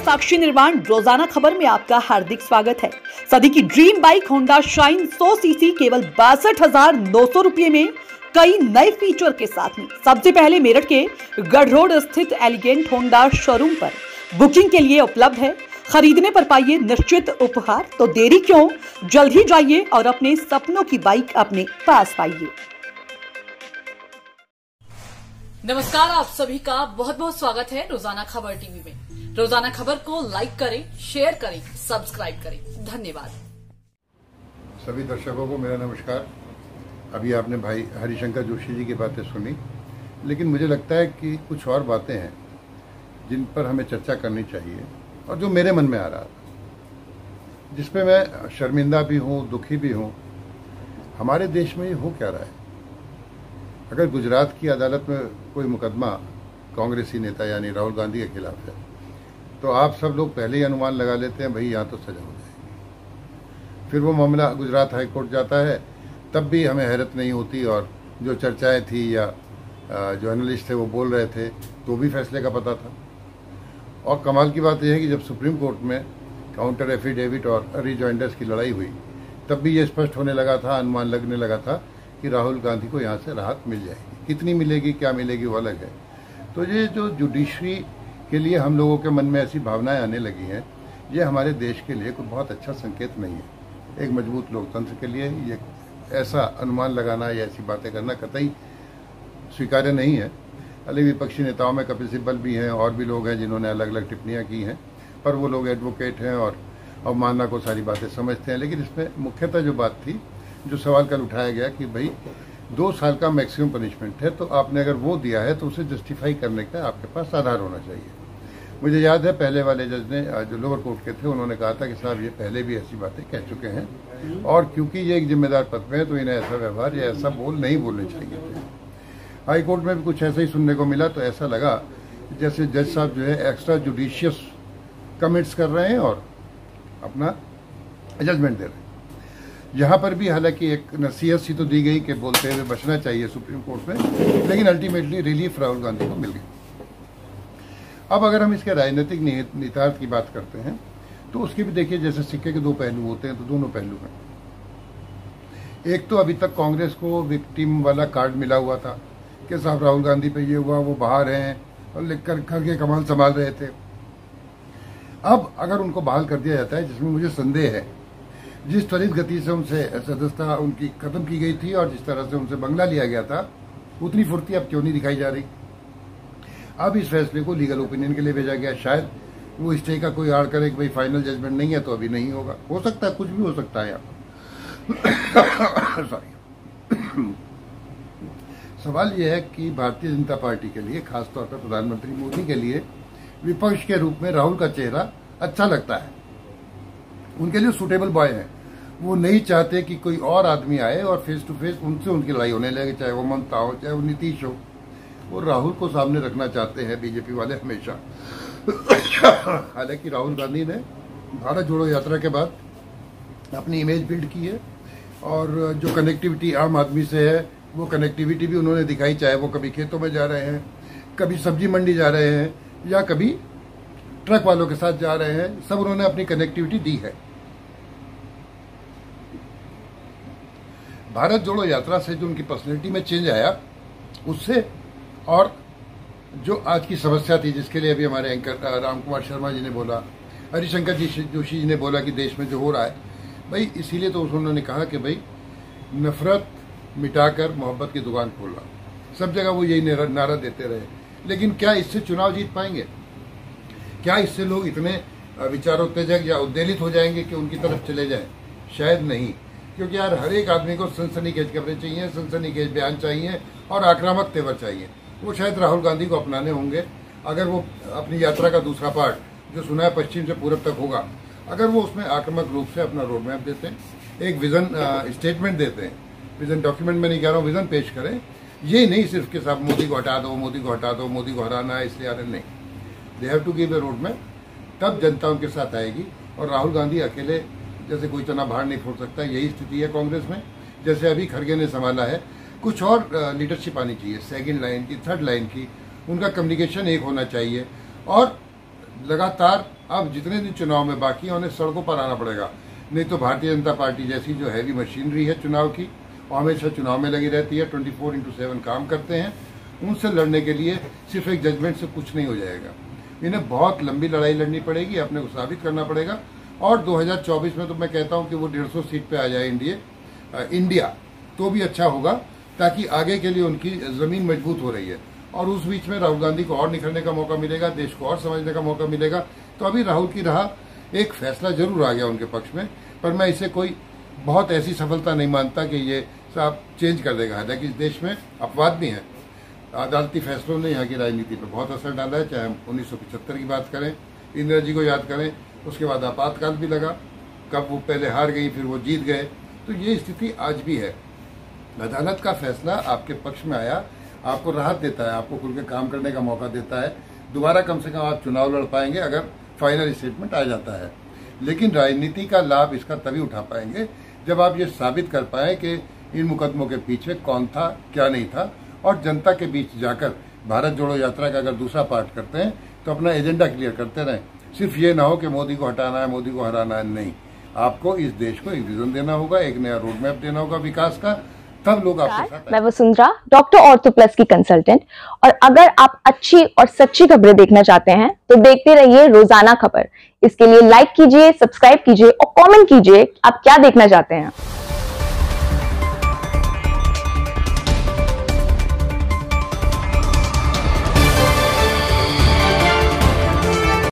साक्षी निर्माण रोजाना खबर में आपका हार्दिक स्वागत है। सदी की dream bike Honda shine 100 CC केवल 62,900 रुपये में कई नए फीचर के साथ में सबसे पहले मेरठ के गढ़ रोड स्थित एलिगेंट होंडा शोरूम पर बुकिंग के लिए उपलब्ध है। खरीदने पर पाइए निश्चित उपहार, तो देरी क्यों, जल्द ही जाइए और अपने सपनों की बाइक अपने पास पाइए। नमस्कार, आप सभी का बहुत बहुत स्वागत है रोजाना खबर टीवी में। रोजाना खबर को लाइक करें, शेयर करें, सब्सक्राइब करें। धन्यवाद। सभी दर्शकों को मेरा नमस्कार। अभी आपने भाई हरिशंकर जोशी जी की बातें सुनी, लेकिन मुझे लगता है कि कुछ और बातें हैं जिन पर हमें चर्चा करनी चाहिए और जो मेरे मन में आ रहा था, जिसपे मैं शर्मिंदा भी हूँ, दुखी भी हूँ। हमारे देश में ये हो क्या रहा है? अगर गुजरात की अदालत में कोई मुकदमा कांग्रेसी नेता यानी राहुल गांधी के खिलाफ है, तो आप सब लोग पहले ही अनुमान लगा लेते हैं भाई यहाँ तो सजा हो जाएगी। फिर वो मामला गुजरात हाई कोर्ट जाता है, तब भी हमें हैरत नहीं होती, और जो चर्चाएं थी या जो एनालिस्ट थे वो बोल रहे थे तो भी फैसले का पता था। और कमाल की बात यह है कि जब सुप्रीम कोर्ट में काउंटर एफिडेविट और रिजॉइंडर्स की लड़ाई हुई, तब भी ये स्पष्ट होने लगा था, अनुमान लगने लगा था कि राहुल गांधी को यहाँ से राहत मिल जाएगी। कितनी मिलेगी, क्या मिलेगी, वो अलग है। तो ये जो जुडिशरी के लिए हम लोगों के मन में ऐसी भावनाएं आने लगी हैं, ये हमारे देश के लिए कोई बहुत अच्छा संकेत नहीं है। एक मजबूत लोकतंत्र के लिए ये ऐसा अनुमान लगाना या ऐसी बातें करना कतई स्वीकार्य नहीं है। अलग विपक्षी नेताओं में कपिल सिब्बल भी हैं और भी लोग हैं जिन्होंने अलग अलग टिप्पणियां की हैं, पर वो लोग एडवोकेट हैं और अवमानना को सारी बातें समझते हैं। लेकिन इसमें मुख्यतः जो बात थी, जो सवाल कल उठाया गया कि भाई 2 साल का मैक्सिमम पनिशमेंट है, तो आपने अगर वो दिया है तो उसे जस्टिफाई करने का आपके पास आधार होना चाहिए। मुझे याद है पहले वाले जज ने, जो लोअर कोर्ट के थे, उन्होंने कहा था कि साहब ये पहले भी ऐसी बातें कह चुके हैं और क्योंकि ये एक जिम्मेदार पद पे है तो इन्हें ऐसा व्यवहार या ऐसा बोल नहीं बोलने चाहिए थे। हाई कोर्ट में भी कुछ ऐसा ही सुनने को मिला, तो ऐसा लगा जैसे जज साहब जो है एक्स्ट्रा जुडिशियस कमेंट्स कर रहे हैं और अपना जजमेंट दे रहे हैं। यहाँ पर भी हालांकि एक नसीहत सी तो दी गई कि बोलते हुए बचना चाहिए सुप्रीम कोर्ट में, लेकिन अल्टीमेटली रिलीफ राहुल गांधी को मिल गई। अब अगर हम इसके राजनीतिक निहितार्थ की बात करते हैं, तो उसके भी देखिए, जैसे सिक्के के 2 पहलू होते हैं, तो दोनों पहलू हैं। एक तो अभी तक कांग्रेस को विक्टिम वाला कार्ड मिला हुआ था कि साहब राहुल गांधी पे ये हुआ, वो बाहर हैं और लिख कर करके कमाल संभाल रहे थे। अब अगर उनको बहाल कर दिया जाता है, जिसमें मुझे संदेह है, जिस त्वरित गति से उनसे सदस्यता उनकी खत्म की गई थी और जिस तरह से उनसे बंगला लिया गया था, उतनी फुर्ती अब क्यों नहीं दिखाई जा रही। अब इस फैसले को लीगल ओपिनियन के लिए भेजा गया। शायद वो स्टे का कोई आड़ करे कि भाई फाइनल जजमेंट नहीं है तो अभी नहीं होगा। हो सकता है, कुछ भी हो सकता है यहाँ सॉरी। सवाल यह है कि भारतीय जनता पार्टी के लिए, खासतौर पर प्रधानमंत्री मोदी के लिए, विपक्ष के रूप में राहुल का चेहरा अच्छा लगता है। उनके लिए सुटेबल बॉय है। वो नहीं चाहते कि कोई और आदमी आए और फेस टू फेस उनसे उनकी लड़ाई होने लगे, चाहे वो ममता हो, चाहे वो नीतीश हो। वो राहुल को सामने रखना चाहते हैं बीजेपी वाले हमेशा। हालांकि राहुल गांधी ने भारत जोड़ो यात्रा के बाद अपनी इमेज बिल्ड की है और जो कनेक्टिविटी आम आदमी से है, वो कनेक्टिविटी भी उन्होंने दिखाई, चाहे वो कभी खेतों में जा रहे हैं, कभी सब्जी मंडी जा रहे हैं या कभी ट्रक वालों के साथ जा रहे हैं। सब उन्होंने अपनी कनेक्टिविटी दी है। भारत जोड़ो यात्रा से जो उनकी पर्सनैलिटी में चेंज आया, उससे, और जो आज की समस्या थी जिसके लिए अभी हमारे एंकर राम कुमार शर्मा जी ने बोला, हरिशंकर जोशी जी ने बोला कि देश में जो हो रहा है, भाई इसीलिए तो उन्होंने कहा कि भाई नफरत मिटाकर मोहब्बत की दुकान खोलना। सब जगह वो यही नारा देते रहे, लेकिन क्या इससे चुनाव जीत पाएंगे? क्या इससे लोग इतने विचारोत्तेजक या उद्वेलित हो जाएंगे कि उनकी तरफ चले जाएं? शायद नहीं, क्योंकि यार हर एक आदमी को सनसनीखेज खबरें चाहिए, सनसनीखेज बयान चाहिए और आक्रामक तेवर चाहिए। वो शायद राहुल गांधी को अपनाने होंगे। अगर वो अपनी यात्रा का दूसरा पार्ट जो सुना है पश्चिम से पूरब तक होगा, अगर वो उसमें आक्रामक रूप से अपना रोड मैप देते हैं, एक विजन स्टेटमेंट देते हैं, विजन डॉक्यूमेंट में नहीं कह रहा हूँ, विजन पेश करें, ये नहीं सिर्फ के साथ मोदी को हटा दो, मोदी को हटा दो, मोदी को हराना है इसलिए आने, नहीं, they have to give a road map, तब जनता उनके साथ आएगी। और राहुल गांधी अकेले जैसे कोई तना बाहर नहीं फोड़ सकता, यही स्थिति है कांग्रेस में। जैसे अभी खड़गे ने संभाला है, कुछ और लीडरशिप आनी चाहिए, सेकंड लाइन की, थर्ड लाइन की, उनका कम्युनिकेशन एक होना चाहिए और लगातार अब जितने दिन चुनाव में बाकी है उन्हें सड़कों पर आना पड़ेगा, नहीं तो भारतीय जनता पार्टी जैसी जो हैवी मशीनरी है चुनाव की, वो हमेशा चुनाव में लगी रहती है, 24/7 काम करते हैं, उनसे लड़ने के लिए सिर्फ एक जजमेंट से कुछ नहीं हो जाएगा। इन्हें बहुत लंबी लड़ाई लड़नी पड़ेगी, अपने को साबित करना पड़ेगा। और 2024 में तो मैं कहता हूं कि वो 150 सीट पे आ जाए इंडिया तो भी अच्छा होगा, ताकि आगे के लिए उनकी जमीन मजबूत हो रही है। और उस बीच में राहुल गांधी को और निखरने का मौका मिलेगा, देश को और समझने का मौका मिलेगा। तो अभी राहुल की राह एक फैसला जरूर आ गया उनके पक्ष में, पर मैं इसे कोई बहुत ऐसी सफलता नहीं मानता कि ये सब चेंज कर देगा। हालांकि इस देश में अपवाद भी हैं, अदालती फैसलों ने यहाँ की राजनीति पर बहुत असर डाला है। चाहे हम 1975 की बात करें, इंदिरा जी को याद करें, उसके बाद आपातकाल भी लगा, कब वो पहले हार गई फिर वो जीत गए। तो ये स्थिति आज भी है। अदालत का फैसला आपके पक्ष में आया, आपको राहत देता है, आपको खुल के काम करने का मौका देता है। दोबारा कम से कम आप चुनाव लड़ पाएंगे अगर फाइनल स्टेटमेंट आ जाता है। लेकिन राजनीति का लाभ इसका तभी उठा पाएंगे जब आप ये साबित कर पाए कि इन मुकदमों के पीछे कौन था, क्या नहीं था। और जनता के बीच जाकर भारत जोड़ो यात्रा का अगर दूसरा पार्ट करते हैं तो अपना एजेंडा क्लियर करते रहें। सिर्फ ये ना हो कि मोदी को हटाना है, मोदी को हराना है, नहीं। आपको इस देश को एक विजन देना होगा, एक नया रोड मैप देना होगा विकास का, तब लोग आपके साथ। मैं वसुंधरा, डॉक्टर ऑर्थो प्लस की कंसल्टेंट। और अगर आप अच्छी और सच्ची खबरें देखना चाहते हैं तो देखते रहिए रोजाना खबर। इसके लिए लाइक कीजिए, सब्सक्राइब कीजिए और कमेंट कीजिए आप क्या देखना चाहते हैं।